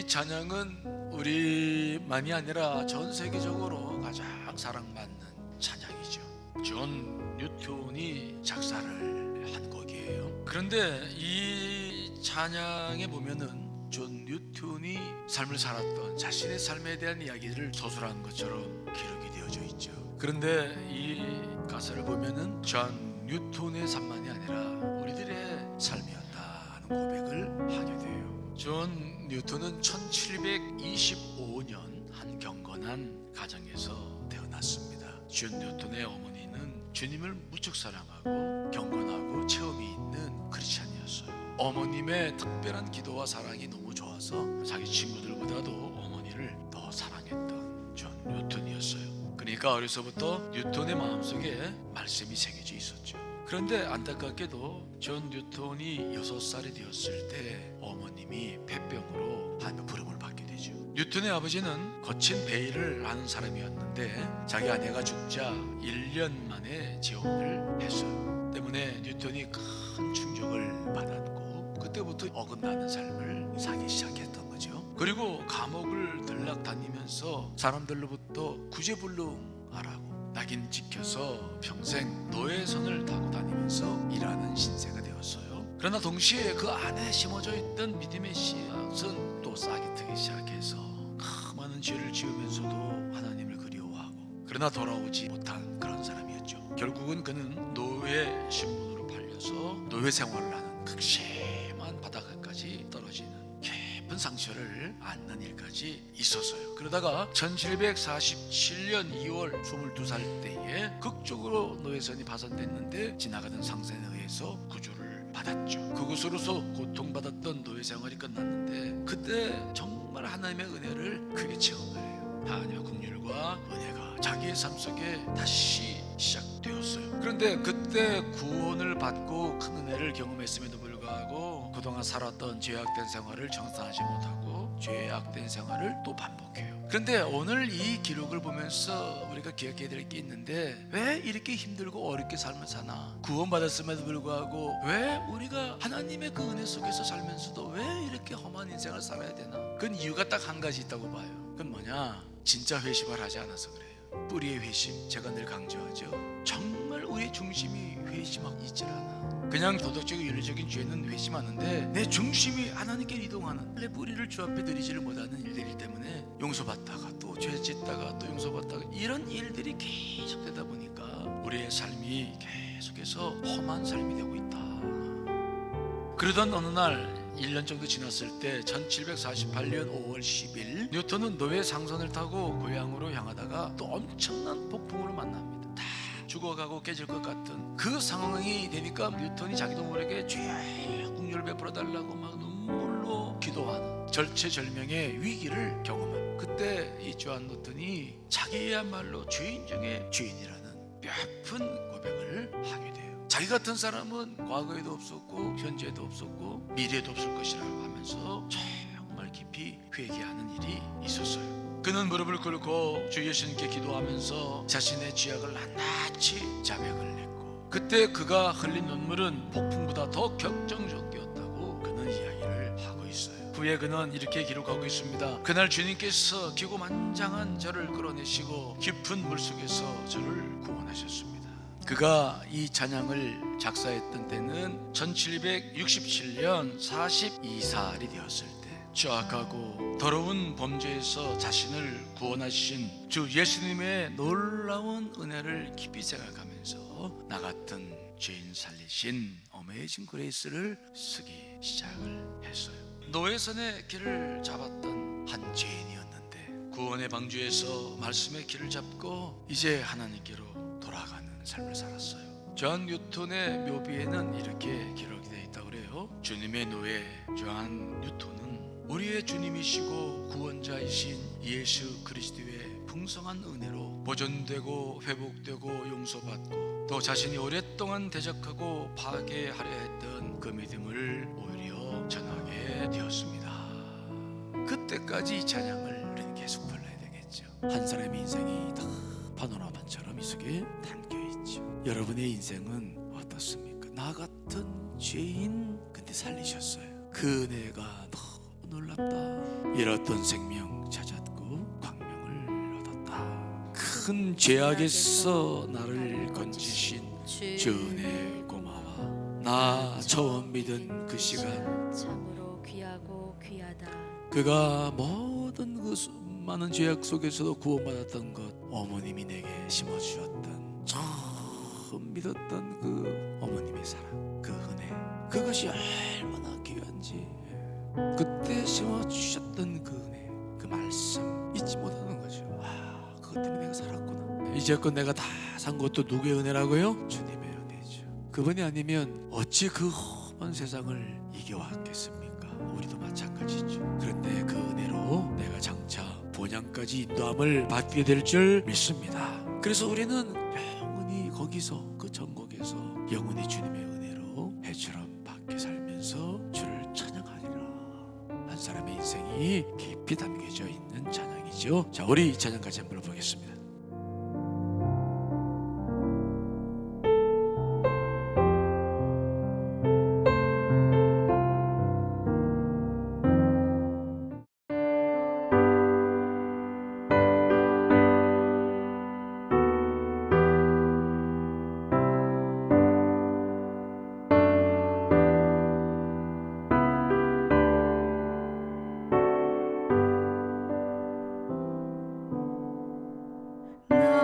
찬양은 우리만이 아니라 전 세계적으로 가장 사랑받는 찬양이죠. 존 뉴턴이 작사를 한 곡이에요. 그런데 이 찬양에 보면은 존 뉴턴이 삶을 살았던 자신의 삶에 대한 이야기를 서술한 것처럼 기록이 되어져 있죠. 그런데 이 가사를 보면은 존 뉴턴의 삶만이 아니라 우리들의 삶이었다 하는 고백을 하게 돼요. 존 뉴턴은 1725년 한 경건한 가정에서 태어났습니다. 존 뉴턴의 어머니는 주님을 무척 사랑하고 경건하고 체험이 있는 크리스찬이었어요. 어머님의 특별한 기도와 사랑이 너무 좋아서 자기 친구들보다도 어머니를 더 사랑했던 존 뉴턴이었어요. 그러니까 어려서부터 뉴턴의 마음속에 말씀이 새겨져 있었죠. 그런데 안타깝게도 존 뉴턴이 6살이 되었을 때 어머님이 폐병으로 하나님의 부름을 받게 되죠. 뉴턴의 아버지는 거친 베일을 아는 사람이었는데 자기 아내가 죽자 1년 만에 재혼을 했어요. 때문에 뉴턴이 큰 충격을 받았고 그때부터 어긋나는 삶을 살기 시작했던 거죠. 그리고 감옥을 들락 다니면서 사람들로부터 구제불능하라고 낙인 찍혀서 평생 노예선을 타고 다니면서 일하는 신세가 되었어요. 그러나 동시에 그 안에 심어져 있던 믿음의 씨앗은 또 싹이 트기 시작해서 많은 죄를 지으면서도 하나님을 그리워하고 그러나 돌아오지 못한 그런 사람이었죠. 결국은 그는 노예 신분으로 팔려서 노예 생활을 하는 극심한 바닥까지 떨어지는 깊은 상처를 안는 일까지 있었어요. 그러다가 1747년 2월 22살 때에 극적으로 노예선이 파손됐는데 지나가던 상선에 의해서 구조를 받았죠. 그곳으로서 고통받았던 노예 생활이 끝났는데 그때 정말 하나님의 은혜를 크게 체험을 해요. 하나님의 긍휼과 은혜가 자기의 삶 속에 다시 시작되었어요. 그런데 그때 구원을 받고 큰 은혜를 경험했음에도 불구하고 그동안 살았던 죄악된 생활을 정산하지 못하고 죄악된 생활을 또 반복해요. 그런데 오늘 이 기록을 보면서 우리가 기억해야 될 게 있는데 왜 이렇게 힘들고 어렵게 삶을 사나? 구원받았음에도 불구하고 왜 우리가 하나님의 그 은혜 속에서 살면서도 왜 이렇게 험한 인생을 살아야 되나? 그건 이유가 딱 한 가지 있다고 봐요. 그건 뭐냐? 진짜 회심을 하지 않아서 그래요. 뿌리의 회심, 제가 늘 강조하죠. 정말 우리의 중심이 회심하고 있질 않아. 그냥 도덕적이고 윤리적인 죄는 회심하는데 내 중심이 하나님께 이동하는 내 뿌리를 주 앞에 들이지를 못하는 일들이기 때문에 용서받다가 또 죄 짓다가 또 용서받다가 이런 일들이 계속되다 보니까 우리의 삶이 계속해서 험한 삶이 되고 있다. 그러던 어느 날 1년 정도 지났을 때 1748년 5월 10일 뉴턴은 노예 상선을 타고 고향으로 향하다가 또 엄청난 폭풍으로 만납니다. 다 죽어가고 깨질 것 같은 그 상황이 되니까 뉴턴이 자기도 모르게 주여 긍휼을 베풀어 달라고 막 눈물로 기도하는 절체절명의 위기를 경험합니다. 그때 이 존 뉴턴이 자기야말로 죄인 중에 죄인이라는 뼈아픈 고백을 하게 돼요. 자기 같은 사람은 과거에도 없었고 현재도 없었고 미래도 없을 것이라고 하면서 정말 깊이 회개하는 일이 있었어요. 그는 무릎을 꿇고 주 예수님께 기도하면서 자신의 죄악을 낱낱이 자백을 했고 그때 그가 흘린 눈물은 폭풍보다 더 격정적이었다고 그는 이야기를 하고 있어요. 후에 그는 이렇게 기록하고 있습니다. 그날 주님께서 기고만장한 저를 끌어내시고 깊은 물속에서 저를 구원하셨습니다. 그가 이 찬양을 작사했던 때는 1767년 42살이 되었을 때 죄악하고 더러운 범죄에서 자신을 구원하신 주 예수님의 놀라운 은혜를 깊이 생각하면서 나 같은 죄인 살리신 어메이징 그레이스를 쓰기 시작을 했어요. 노예선의 길을 잡았던 한 죄인이었는데 구원의 방주에서 말씀의 길을 잡고 이제 하나님께로 돌아가는 삶을 살았어요. 존 뉴턴의 묘비에는 이렇게 기록이 되어 있다고 그래요. 주님의 노예 존 뉴턴은 우리의 주님이시고 구원자이신 예수 그리스도의 풍성한 은혜로 보존되고 회복되고 용서받고 또 자신이 오랫동안 대적하고 파괴하려 했던 그 믿음을 오히려 전하게 되었습니다. 그때까지 이 찬양을 우리는 계속 불러야 되겠죠. 한 사람의 인생이 다 파노라마처럼 이 속에 담겨있죠. 여러분의 인생은 어떻습니까? 나 같은 죄인 근데 살리셨어요. 그 은혜가 놀랍다. 잃었던 생명 찾았고 광명을 얻었다. 큰 죄악에서 나를 건지신 주 은혜 고마워. 나 처음 믿은 그 시간 참으로 귀하고 귀하다. 그가 모든 그 많은 죄악 속에서도 구원받았던 것, 어머님이 내게 심어주었던 처음 믿었던 그 어머님의 사랑, 그 은혜, 그것이 얼마나 귀한지 그때 심어주셨던 그 은혜, 그 말씀 잊지 못하는 거죠. 그것 때문에 내가 살았구나. 이제껏 내가 다 산 것도 누구의 은혜라고요? 주님의 은혜죠. 그분이 아니면 어찌 그 험한 세상을 이겨왔겠습니까? 우리도 마찬가지죠. 그런데 그 은혜로 내가 장차 본향까지 인도함을 받게 될 줄 믿습니다. 그래서 우리는 영원히 거기서 그 천국에서 영원히 주님의 은혜로 해처럼 밖에 살면서 주를 찬양하리라. 한 사람의 인생이 깊이 담겨져 있는 찬양이죠. 자, 우리 이 찬양까지 한번 불러보겠습니다. 나